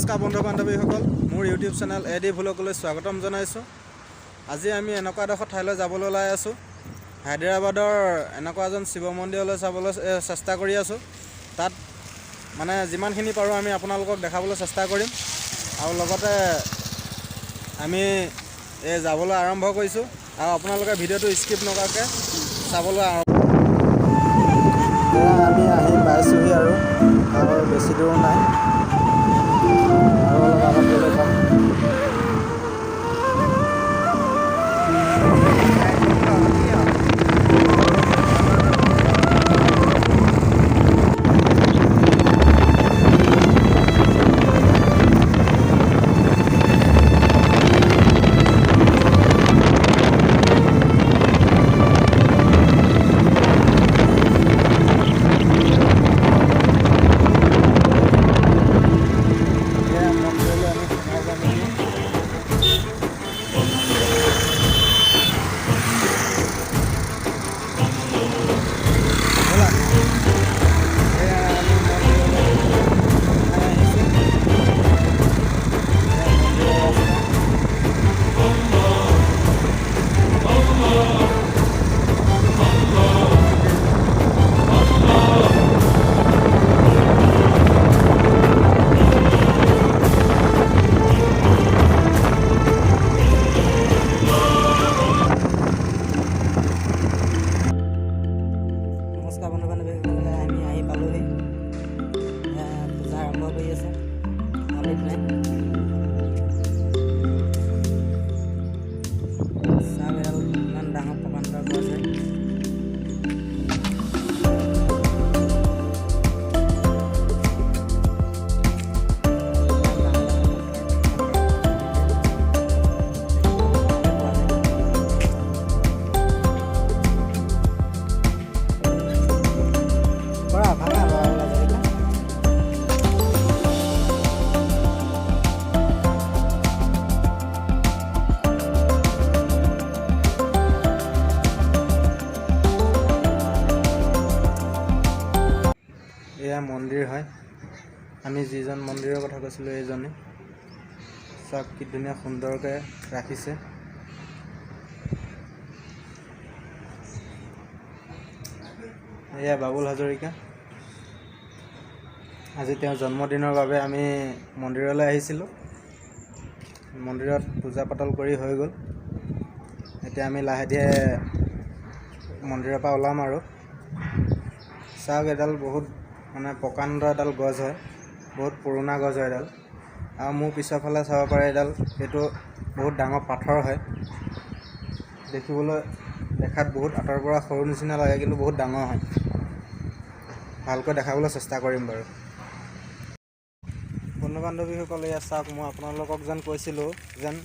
নমস্কাৰ বন্ধু বান্ধৱীসকল, মোৰ ইউটিউব চেনেল এডি ভ্লগলৈ স্বাগতম জনাইছোঁ। আজি আমি এনেকুৱা এডোখৰ ঠাইলৈ যাবলৈ ওলাই আছোঁ। হায়দৰাবাদৰ এনেকুৱা এজন শিৱ মন্দিৰলৈ চাবলৈ চেষ্টা কৰি আছোঁ। তাত মানে যিমানখিনি পাৰোঁ আমি আপোনালোকক দেখাবলৈ চেষ্টা কৰিম, আৰু লগতে আমি যাবলৈ আৰম্ভ কৰিছোঁ, আৰু আপোনালোকে ভিডিঅ'টো স্কিপ নকৰাকৈ চাবলৈ আমি আহি পাইছোঁহি আৰু বেছি দূৰ নাই, আৰু অলপ আগত গ'লে পাম। আমি আহি পালোহি। পূজা আৰম্ভ কৰি আছে চাহ ইমান ডাঙৰ প্ৰকাণ্ড আছে। এয়া মন্দিৰ হয়, আমি যিজন মন্দিৰৰ কথা কৈছিলোঁ এইজনে। চাওক কি ধুনীয়া সুন্দৰকৈ ৰাখিছে। এয়া বাবুল হাজৰিকা। আজি তেওঁৰ জন্মদিনৰ বাবে আমি মন্দিৰলৈ আহিছিলোঁ। মন্দিৰত পূজা পাতল কৰি হৈ গ'ল। এতিয়া আমি লাহে ধীৰে মন্দিৰৰ পৰা ওলাম আৰু। চাওক এডাল বহুত মানে প্ৰকাণ্ড এডাল গছ হয়, বহুত পুৰণা গছ হয় এডাল। আৰু মোৰ পিছৰ ফালে চাব পাৰে এডাল, এইটো বহুত ডাঙৰ পাথৰ হয়। দেখাত বহুত আঁতৰ পৰা সৰু নিচিনা লাগে, কিন্তু বহুত ডাঙৰ হয়। ভালকৈ দেখাবলৈ চেষ্টা কৰিম বাৰু। বন্ধু বান্ধৱীসকল, এয়া চাওক, মই আপোনালোকক যেন কৈছিলোঁ যেন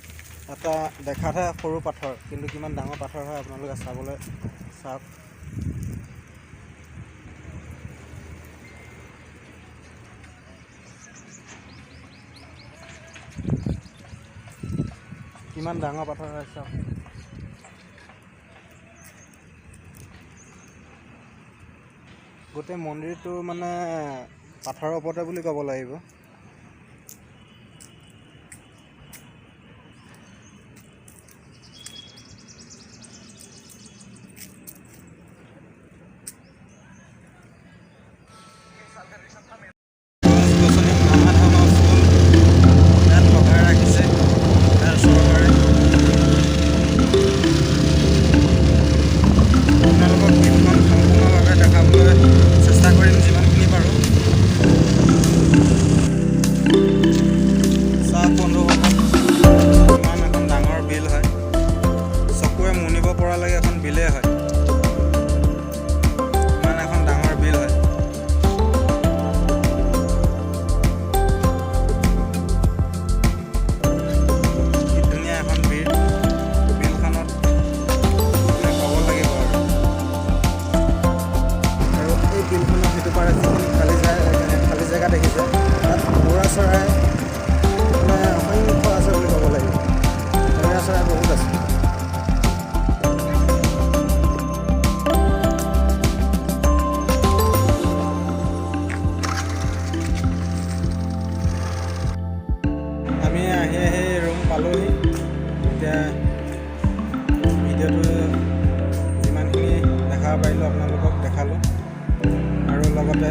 এটা দেখাতহে সৰু পাথৰ, কিন্তু কিমান ডাঙৰ পাথৰ হয় আপোনালোকে চাবলৈ চাওক। কিমান ডাঙৰ পাথৰ হয় চাওক। গোটেই মন্দিৰটো মানে পাথৰৰ ওপৰতে বুলি ক'ব লাগিব। যিহেতু যিমানখিনি দেখাব পাৰিলোঁ আপোনালোকক দেখালোঁ আৰু লগতে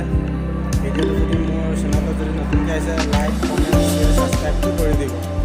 ভিডিঅ'টো যদি মোৰ চেনেলত যদি নতুনকৈ আহিছে লাইক কমেণ্ট শ্বেয়াৰ ছাবস্ক্ৰাইবটো কৰি দিব